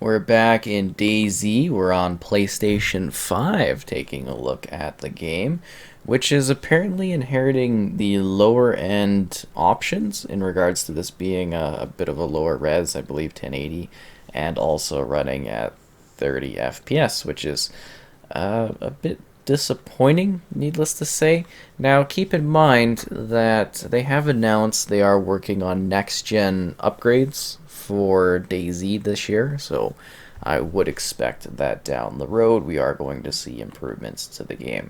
We're back in DayZ. We're on PlayStation 5 taking a look at the game, which is apparently inheriting the lower end options in regards to this being a bit of a lower res, I believe 1080, and also running at 30 FPS, which is a bit disappointing, needless to say. Now, keep in mind that they have announced they are working on next gen upgrades for DayZ this year, so I would expect that down the road we are going to see improvements to the game.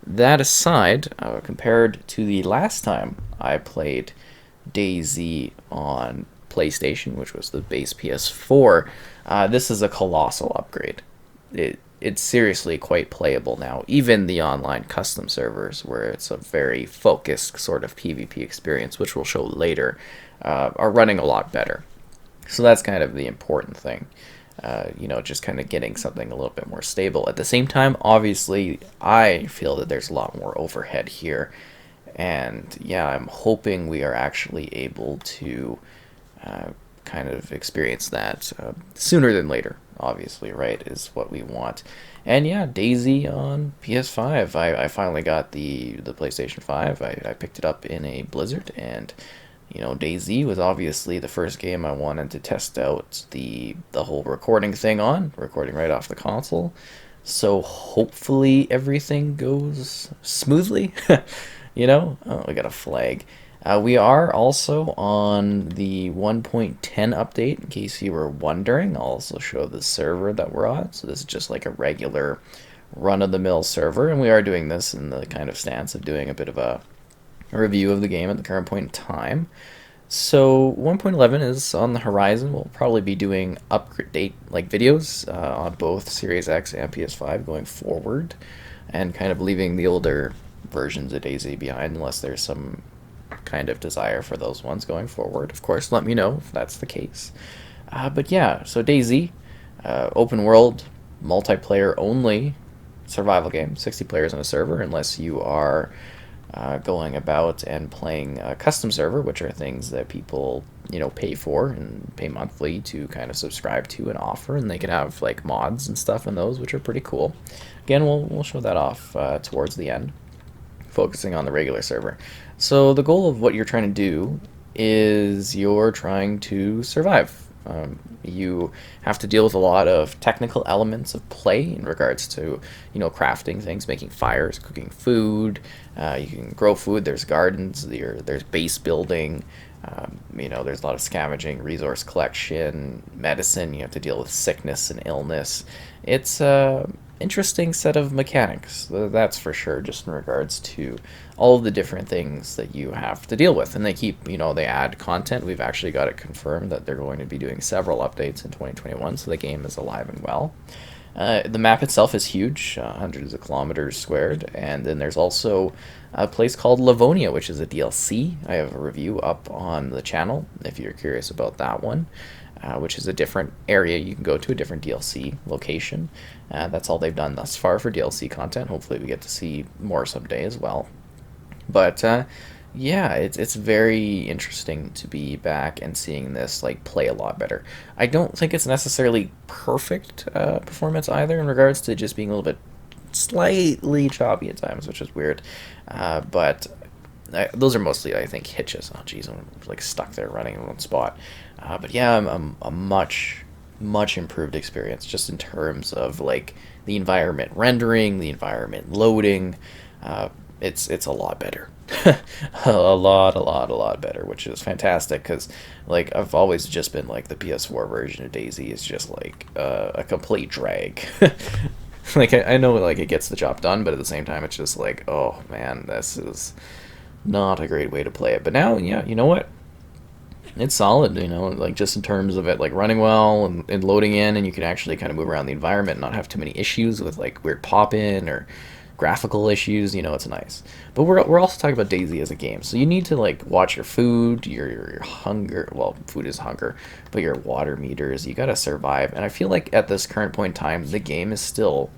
That aside, compared to the last time I played DayZ on PlayStation, which was the base PS4, this is a colossal upgrade. It's seriously quite playable now. Even the online custom servers, where it's a very focused sort of PvP experience, which we'll show later, are running a lot better. So that's kind of the important thing. Just kind of getting something a little bit more stable. At the same time, obviously, I feel that there's a lot more overhead here. And yeah, I'm hoping we are actually able to kind of experience that sooner than later, obviously, right, is what we want. And yeah, DayZ on PS5. I finally got the PlayStation 5. I picked it up in a Blizzard, and DayZ was obviously the first game I wanted to test out the whole recording thing on, recording right off the console. So hopefully everything goes smoothly. Oh, we got a flag. We are also on the 1.10 update, in case you were wondering. I'll also show the server that we're on. So this is just like a regular run-of-the-mill server, and we are doing this in the kind of stance of doing a bit of a review of the game at the current point in time. So 1.11 is on the horizon. We'll probably be doing update like videos on both Series X and PS5 going forward, and kind of leaving the older versions of DayZ behind unless there's some kind of desire for those ones going forward. Of course, let me know if that's the case. But yeah, so DayZ, open world, multiplayer only survival game, 60 players on a server, unless you are going about and playing a custom server, which are things that people pay for and pay monthly to kind of subscribe to and offer, and they can have like mods and stuff in those, which are pretty cool. Again, we'll show that off towards the end, focusing on the regular server. So the goal of what you're trying to do is you're trying to survive. You have to deal with a lot of technical elements of play in regards to, crafting things, making fires, cooking food. You can grow food. There's gardens. There's base building. There's a lot of scavenging, resource collection, medicine. You have to deal with sickness and illness. It's interesting set of mechanics, that's for sure, just in regards to all of the different things that you have to deal with. And they add content. We've actually got it confirmed that they're going to be doing several updates in 2021, so the game is alive and well. The map itself is huge, hundreds of kilometers squared, and then there's also a place called Livonia, which is a DLC. I have a review up on the channel if you're curious about that one. Which is a different area you can go to, a different DLC location. That's all they've done thus far for DLC content. Hopefully we get to see more someday as well. But yeah, it's very interesting to be back and seeing this like play a lot better. I don't think it's necessarily perfect performance either, in regards to just being a little bit slightly choppy at times, which is weird. But those are mostly, I think, hitches. Oh, geez, I'm like stuck there running in one spot. But yeah, I'm a much improved experience just in terms of like the environment rendering, the environment loading. It's a lot better, a lot better, which is fantastic because like I've always just been like the PS4 version of DayZ is just like a complete drag. Like I know like it gets the job done, but at the same time it's just like, oh man, this is not a great way to play it. But now, yeah, you know what? It's solid, like just in terms of it like running well and loading in, and you can actually kind of move around the environment and not have too many issues with like weird pop-in or graphical issues. It's nice. But we're also talking about DayZ as a game, so you need to like watch your food, your hunger. Well, food is hunger, but your water meters. You gotta survive, and I feel like at this current point in time, the game is still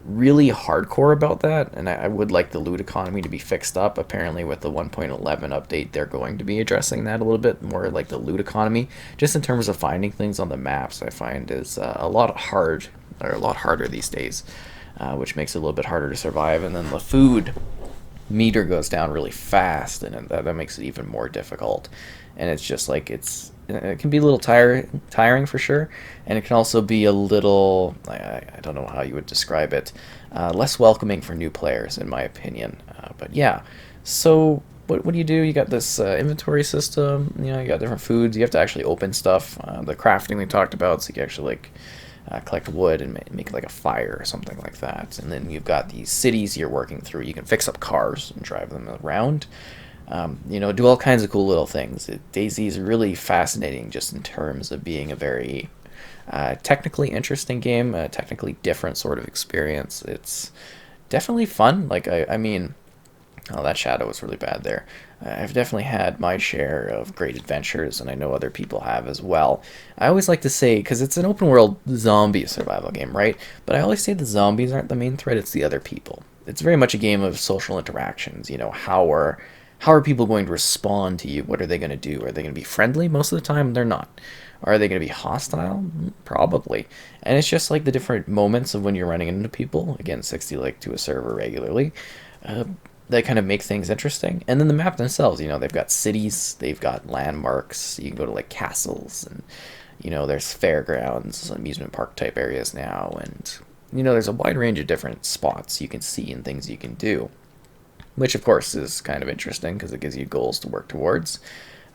really hardcore about that, and I would like the loot economy to be fixed up. Apparently, with the 1.11 update, they're going to be addressing that a little bit more, like the loot economy, just in terms of finding things on the maps. I find is a lot harder these days, which makes it a little bit harder to survive. And then the food meter goes down really fast, and that makes it even more difficult. And it's just like it can be a little tiring for sure, and it can also be a little, I don't know how you would describe it, less welcoming for new players, in my opinion. But yeah, so what do? You got this inventory system, you got different foods, you have to actually open stuff, the crafting we talked about, so you can actually like collect wood and make like a fire or something like that. And then you've got these cities you're working through. You can fix up cars and drive them around. Do all kinds of cool little things. DayZ is really fascinating just in terms of being a very technically interesting game, a technically different sort of experience. It's definitely fun. Like, I mean, oh, that shadow was really bad there. I've definitely had my share of great adventures, and I know other people have as well. I always like to say, because it's an open world zombie survival game, right? But I always say the zombies aren't the main threat, it's the other people. It's very much a game of social interactions. How are people going to respond to you? What are they going to do? Are they going to be friendly? Most of the time, they're not. Are they going to be hostile? Probably. And it's just like the different moments of when you're running into people. Again, 60 like to a server regularly. That kind of make things interesting. And then the map themselves, they've got cities, they've got landmarks. You can go to like castles, and there's fairgrounds, amusement park type areas now, and there's a wide range of different spots you can see and things you can do. Which, of course, is kind of interesting because it gives you goals to work towards.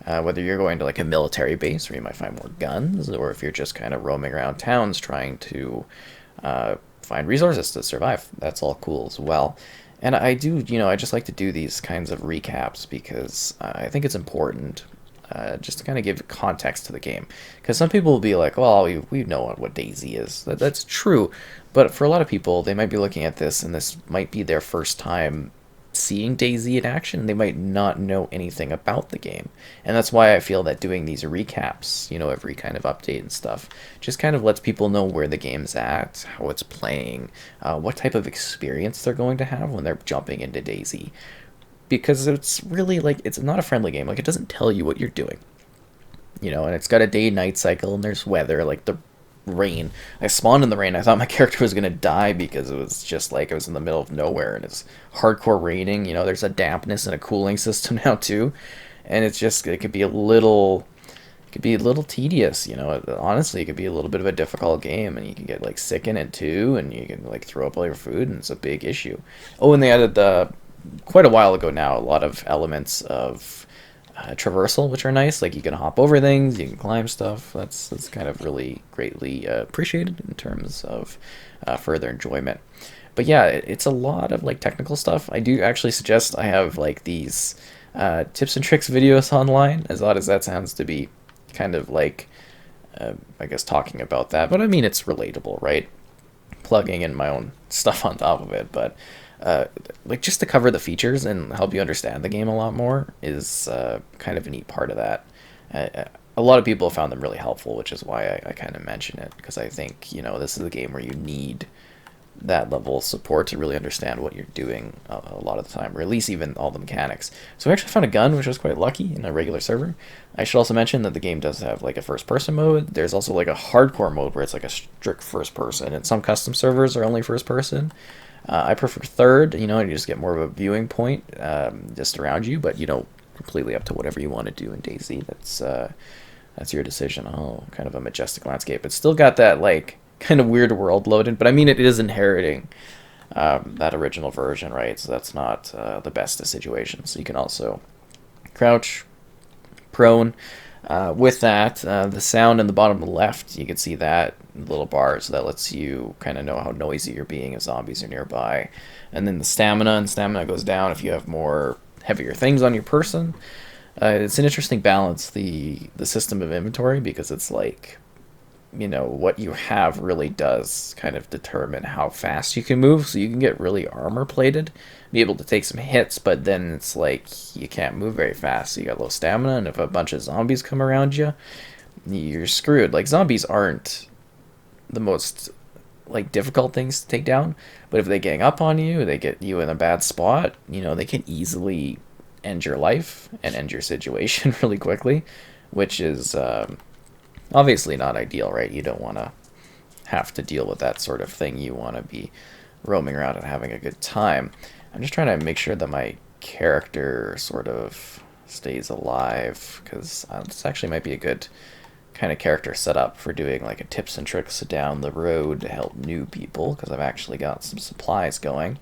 Whether you're going to like a military base where you might find more guns, or if you're just kind of roaming around towns trying to find resources to survive. That's all cool as well. And I do, I just like to do these kinds of recaps because I think it's important just to kind of give context to the game. Because some people will be like, well, we know what DayZ is. That's true. But for a lot of people, they might be looking at this, and this might be their first time seeing DayZ in action. They might not know anything about the game, and that's why I feel that doing these recaps, every kind of update and stuff, just kind of lets people know where the game's at, how it's playing, what type of experience they're going to have when they're jumping into DayZ, because it's really like, it's not a friendly game. Like, it doesn't tell you what you're doing, and it's got a day-night cycle, and there's weather, like the rain. I spawned in the rain. I thought my character was gonna die because it was just like it was in the middle of nowhere, and it's hardcore raining. There's a dampness and a cooling system now too, and it could be a little tedious. Honestly, it could be a little bit of a difficult game, and you can get like sick in it too, and you can like throw up all your food, and it's a big issue. Oh, and they added quite a while ago now a lot of elements of traversal, which are nice. Like, you can hop over things, you can climb stuff. That's kind of really greatly appreciated in terms of further enjoyment. But yeah, it's a lot of like technical stuff. I do actually suggest I have like these tips and tricks videos online, as odd as that sounds to be kind of like I guess talking about that, but I mean, it's relatable, right? Plugging in my own stuff on top of it, but like, just to cover the features and help you understand the game a lot more is kind of a neat part of that. A lot of people have found them really helpful, which is why I kind of mention it, because I think, this is a game where you need that level of support to really understand what you're doing a lot of the time, or at least even all the mechanics. So we actually found a gun, which was quite lucky, in a regular server. I should also mention that the game does have like a first person mode. There's also like a hardcore mode where it's like a strict first person, and some custom servers are only first person. I prefer third, you just get more of a viewing point just around you, but completely up to whatever you want to do in DayZ. That's your decision. Oh, kind of a majestic landscape. It's still got that like kind of weird world loaded, but I mean, it is inheriting that original version, right? So that's not the best of situations. So you can also crouch, prone. With that, the sound in the bottom left, you can see that little bar, so that lets you kind of know how noisy you're being if zombies are nearby. And then the stamina goes down if you have more heavier things on your person. It's an interesting balance, the system of inventory, because it's like, what you have really does kind of determine how fast you can move. So you can get really armor plated, be able to take some hits, but then it's like you can't move very fast. So you got low stamina, and if a bunch of zombies come around you, you're screwed. Like, zombies aren't the most like difficult things to take down. But if they gang up on you, they get you in a bad spot, you know, they can easily end your life and end your situation really quickly, which is obviously not ideal, right? You don't want to have to deal with that sort of thing. You want to be roaming around and having a good time. I'm just trying to make sure that my character sort of stays alive, because this actually might be a good kind of character setup for doing like a tips and tricks down the road to help new people, because I've actually got some supplies going.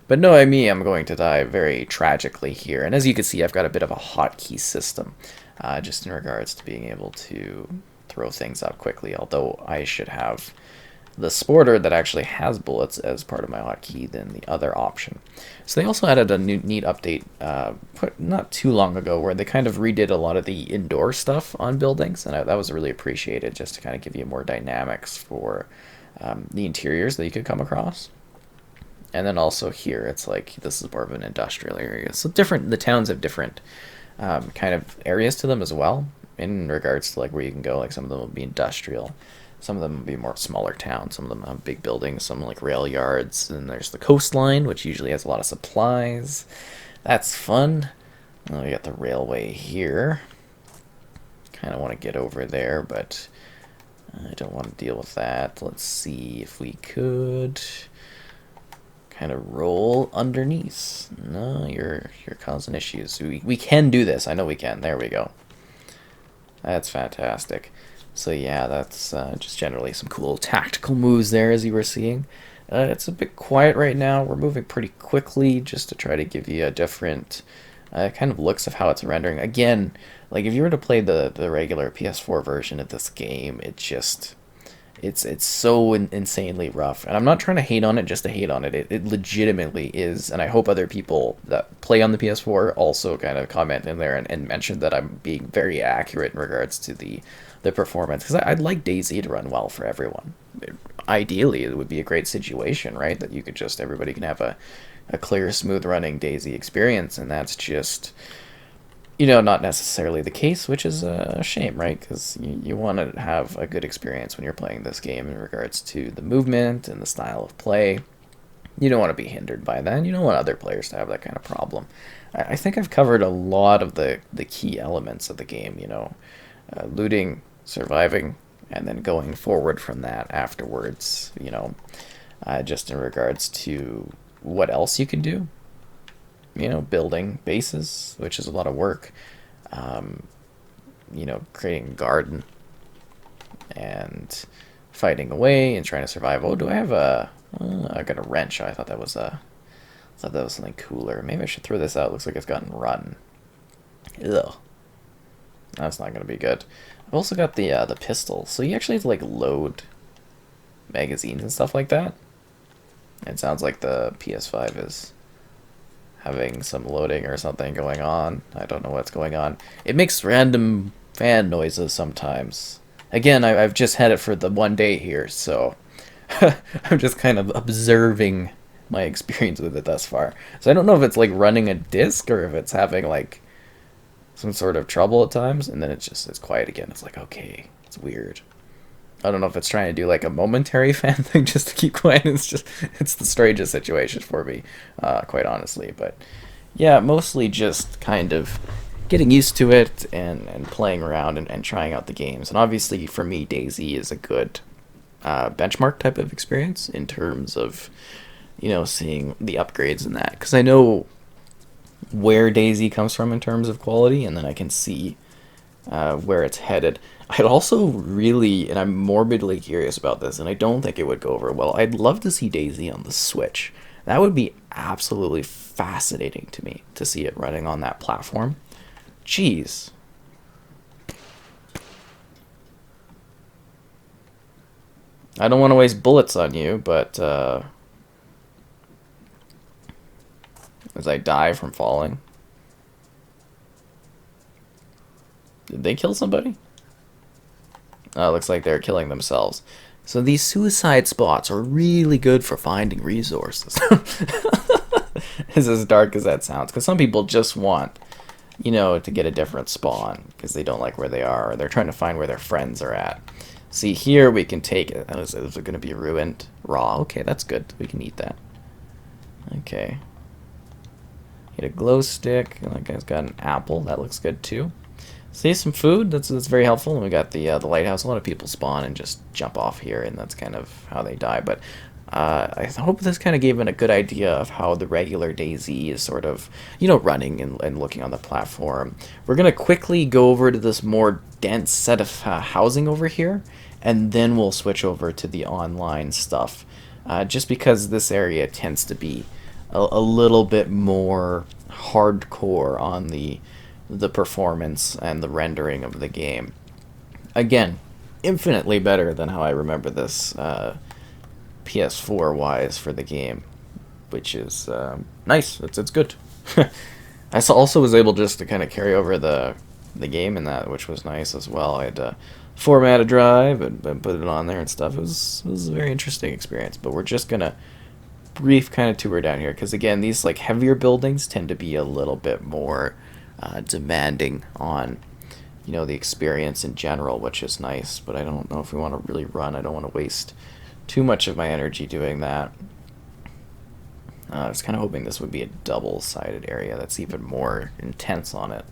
But knowing me, I'm going to die very tragically here. And as you can see, I've got a bit of a hotkey system, just in regards to being able to throw things up quickly, although I should have the sporter that actually has bullets as part of my hotkey than the other option. So they also added a neat update not too long ago where they kind of redid a lot of the indoor stuff on buildings, and that was really appreciated, just to kind of give you more dynamics for the interiors that you could come across. And then also here, it's like this is more of an industrial area. So the towns have different kind of areas to them as well, in regards to like where you can go. Like some of them will be industrial, some of them will be more smaller towns, some of them have big buildings, some like rail yards, and there's the coastline, which usually has a lot of supplies. That's fun. We got the railway here. Kind of want to get over there, but I don't want to deal with that. Let's see if we could kind of roll underneath. No, you're causing issues. We can do this. I know we can. There we go. That's fantastic. So yeah, that's just generally some cool tactical moves there, as you were seeing. It's a bit quiet right now. We're moving pretty quickly just to try to give you a different kind of looks of how it's rendering. Again, like if you were to play the regular PS4 version of this game, it's so insanely rough. And I'm not trying to hate on it just to hate on it. It legitimately is, and I hope other people that play on the PS4 also kind of comment in there and mention that I'm being very accurate in regards to the performance, because I'd like DayZ to run well for everyone. Ideally, it would be a great situation, right? That you could just, everybody can have a clear, smooth running DayZ experience, and that's just, you know, not necessarily the case, which is a shame, right? Because you want to have a good experience when you're playing this game in regards to the movement and the style of play. You don't want to be hindered by that, and you don't want other players to have that kind of problem. I think I've covered a lot of the key elements of the game, you know, looting, surviving, and then going forward from that afterwards, you know, just in regards to what else you can do. You know, building bases, which is a lot of work. You know, creating a garden and fighting away and trying to survive. Oh, do I have I got a wrench. I thought that was something cooler. Maybe I should throw this out. Looks like it's gotten rotten. Ugh. That's not gonna be good. I've also got the pistol, so you actually have to like load magazines and stuff like that. It sounds like the PS5 is having some loading or something going on. I don't know what's going on. It makes random fan noises sometimes. Again, I've just had it for the 1 day here, so I'm just kind of observing my experience with it thus far. So I don't know if it's like running a disc or if it's having like some sort of trouble at times, and then it's quiet again. It's like, okay, it's weird. I don't know if it's trying to do like a momentary fan thing just to keep quiet. It's the strangest situation for me, quite honestly. But yeah, mostly just kind of getting used to it and playing around and trying out the games. And obviously for me, DayZ is a good benchmark type of experience in terms of, you know, seeing the upgrades and that. Because I know where DayZ comes from in terms of quality, and then I can see where it's headed. I'd also really, and I'm morbidly curious about this, and I don't think it would go over well, I'd love to see DayZ on the Switch. That would be absolutely fascinating to me, to see it running on that platform. Jeez. I don't want to waste bullets on you, but as I die from falling. Did they kill somebody? Oh, it looks like they're killing themselves. So these suicide spots are really good for finding resources. It's as dark as that sounds, because some people just want, you know, to get a different spawn because they don't like where they are, or they're trying to find where their friends are at. See, here we can take it. Is it going to be ruined? Raw. Okay, that's good. We can eat that. Okay. Get a glow stick. That guy's got an apple. That looks good too. See, some food. That's very helpful. And we got the lighthouse. A lot of people spawn and just jump off here, and that's kind of how they die. But I hope this kind of gave it a good idea of how the regular DayZ is sort of, running and looking on the platform. We're going to quickly go over to this more dense set of housing over here, and then we'll switch over to the online stuff. Just because this area tends to be a little bit more hardcore on the performance and the rendering of the game. Again, infinitely better than how I remember this PS4 wise for the game, which is nice. It's good. I also was able just to kind of carry over the game in that, which was nice as well. I had to format a drive and put it on there and stuff. It was a very interesting experience. But we're just gonna brief kind of tour down here, because again, these like heavier buildings tend to be a little bit more demanding on the experience in general, which is nice. But I don't know if we want to really run. I don't want to waste too much of my energy doing that. I was kind of hoping this would be a double-sided area that's even more intense on it.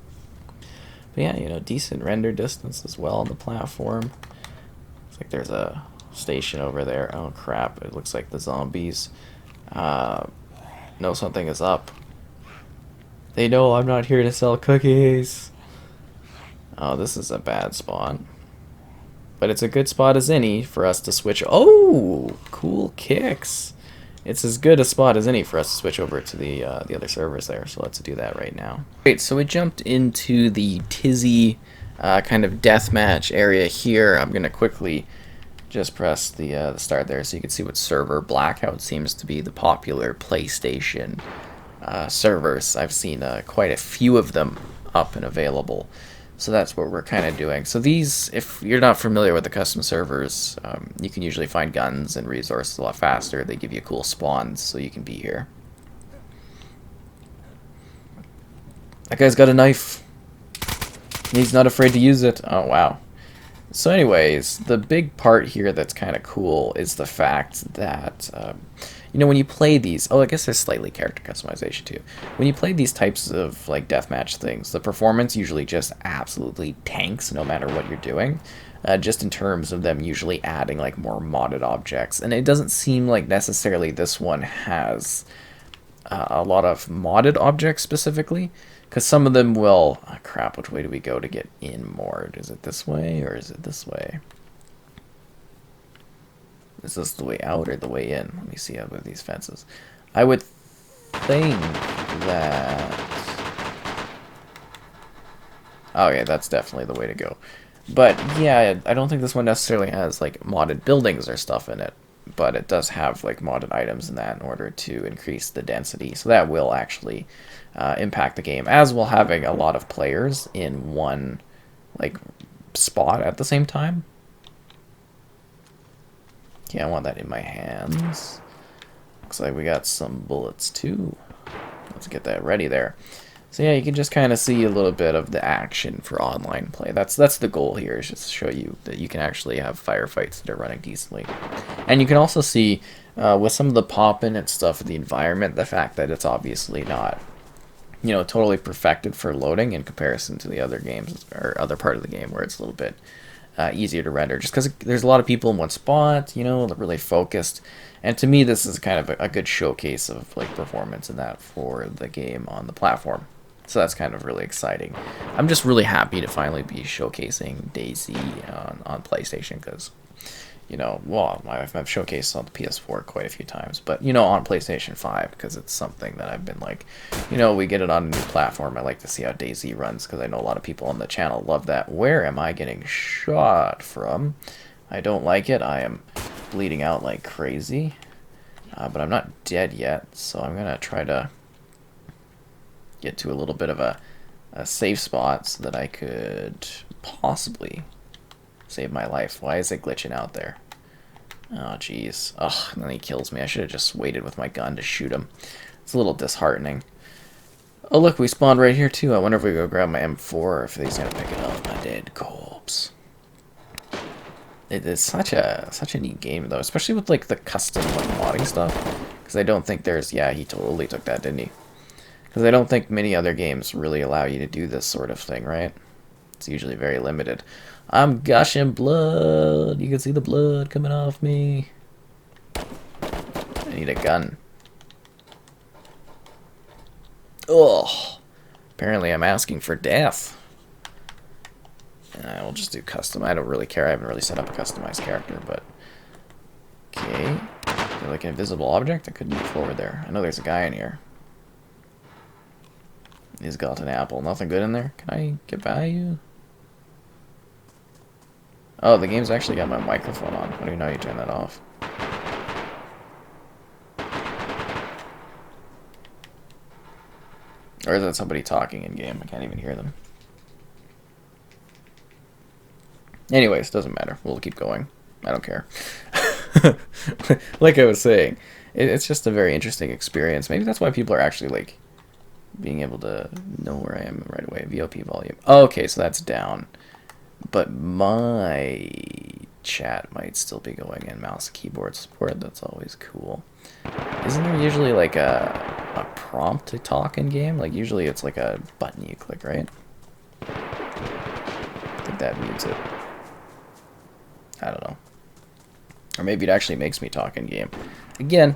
But yeah, decent render distance as well on the platform. Looks like there's a station over there. Oh crap, it looks like the zombies know something is up. They know I'm not here to sell cookies. Oh, this is a bad spawn. But it's a good spot as any for us to switch. Oh, cool kicks. It's as good a spot as any for us to switch over to the other servers there. So let's do that right now. Great, so we jumped into the DayZ kind of deathmatch area here. I'm going to quickly just press the start there so you can see what server. Blackout seems to be the popular PlayStation servers. I've seen quite a few of them up and available. So that's what we're kind of doing. So these, if you're not familiar with the custom servers, you can usually find guns and resources a lot faster. They give you cool spawns so you can be here. That guy's got a knife. He's not afraid to use it. Oh, wow. So anyways, the big part here that's kind of cool is the fact that, when you play these, I guess there's slightly character customization too. When you play these types of like deathmatch things, the performance usually just absolutely tanks no matter what you're doing. Just in terms of them usually adding like more modded objects. And it doesn't seem like necessarily this one has a lot of modded objects specifically. Because some of them will... Oh, crap, which way do we go to get in more? Is it this way or is it this way? Is this the way out or the way in? Let me see out of these fences. I would think that... Okay, that's definitely the way to go. But yeah, I don't think this one necessarily has like modded buildings or stuff in it. But it does have like modded items in that in order to increase the density. So that will actually impact the game, as well having a lot of players in one like spot at the same time. Yeah, I want that in my hands. Looks like we got some bullets too. Let's get that ready there. So yeah, you can just kind of see a little bit of the action for online play. That's the goal here, is just to show you that you can actually have firefights that are running decently. And you can also see with some of the pop-in and stuff of the environment, the fact that it's obviously not, totally perfected for loading in comparison to the other games or other part of the game where it's a little bit easier to render, just because there's a lot of people in one spot, they're really focused. And to me, this is kind of a good showcase of like performance in that for the game on the platform. So that's kind of really exciting. I'm just really happy to finally be showcasing DayZ on PlayStation, because, well, I've showcased on the PS4 quite a few times, but, on PlayStation 5, because it's something that I've been like, we get it on a new platform. I like to see how DayZ runs, because I know a lot of people on the channel love that. Where am I getting shot from? I don't like it. I am bleeding out like crazy, but I'm not dead yet, so I'm going to try to get to a little bit of a safe spot so that I could possibly save my life. Why is it glitching out there? Oh, jeez. Ugh, and then he kills me. I should have just waited with my gun to shoot him. It's a little disheartening. Oh, look, we spawned right here, too. I wonder if we go grab my M4 or if he's going to pick it up. A dead corpse. it's such a neat game though, especially with like the custom like modding stuff. Because I don't think there's he totally took that, didn't he? Because I don't think many other games really allow you to do this sort of thing, right? It's usually very limited. I'm gushing blood. You can see the blood coming off me. I need a gun. Ugh. Apparently I'm asking for death. I will just do custom. I don't really care. I haven't really set up a customized character, but... Okay. Is there like an invisible object? I couldn't move forward there. I know there's a guy in here. He's got an apple. Nothing good in there? Can I get by you? Oh, the game's actually got my microphone on. How do you know you turn that off? Or is that somebody talking in game? I can't even hear them. Anyways, doesn't matter. We'll keep going. I don't care. Like I was saying, it's just a very interesting experience. Maybe that's why people are actually like being able to know where I am right away. VOP volume. Okay, so that's down. But my chat might still be going in. Mouse keyboard support. That's always cool. Isn't there usually like a prompt to talk in game? Like usually it's like a button you click, right? I think that mutes it. I don't know. Or maybe it actually makes me talk in game. Again,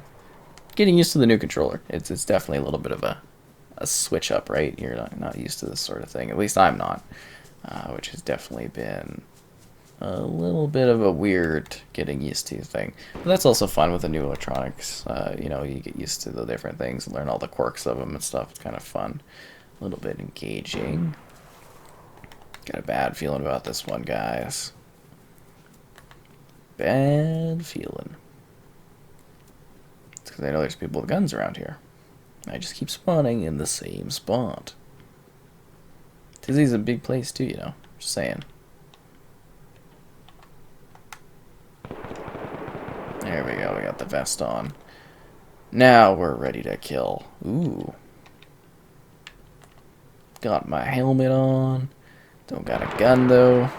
getting used to the new controller. It's definitely a little bit of a switch up, right? You're not used to this sort of thing. At least I'm not. Which has definitely been a little bit of a weird getting used to thing. But that's also fun with the new electronics. You know, you get used to the different things and learn all the quirks of them and stuff. It's kind of fun. A little bit engaging. Got a bad feeling about this one, guys. Bad feeling. It's because I know there's people with guns around here. I just keep spawning in the same spot. DayZ's a big place too, you know. Just saying. There we go. We got the vest on. Now we're ready to kill. Ooh. Got my helmet on. Don't got a gun though.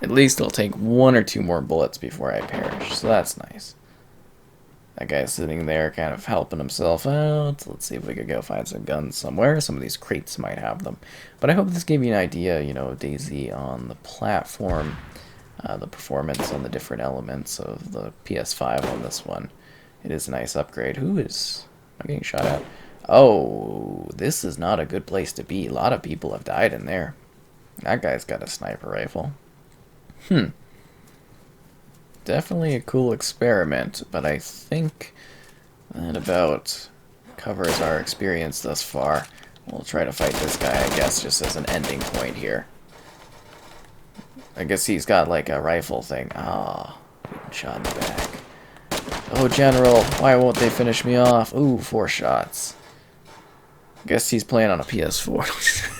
At least I'll take 1 or 2 more bullets before I perish, so that's nice. That guy's sitting there kind of helping himself out. Let's see if we could go find some guns somewhere. Some of these crates might have them. But I hope this gave you an idea, you know, DayZ on the platform, the performance on the different elements of the PS5 on this one. It is a nice upgrade. Who is... am I getting shot at? Oh, this is not a good place to be. A lot of people have died in there. That guy's got a sniper rifle. Definitely a cool experiment, but I think that about covers our experience thus far. We'll try to fight this guy, I guess, just as an ending point here. I guess he's got like a rifle thing. Ah, shot in the back. Oh, General, why won't they finish me off? Ooh, 4 shots. Guess he's playing on a PS4.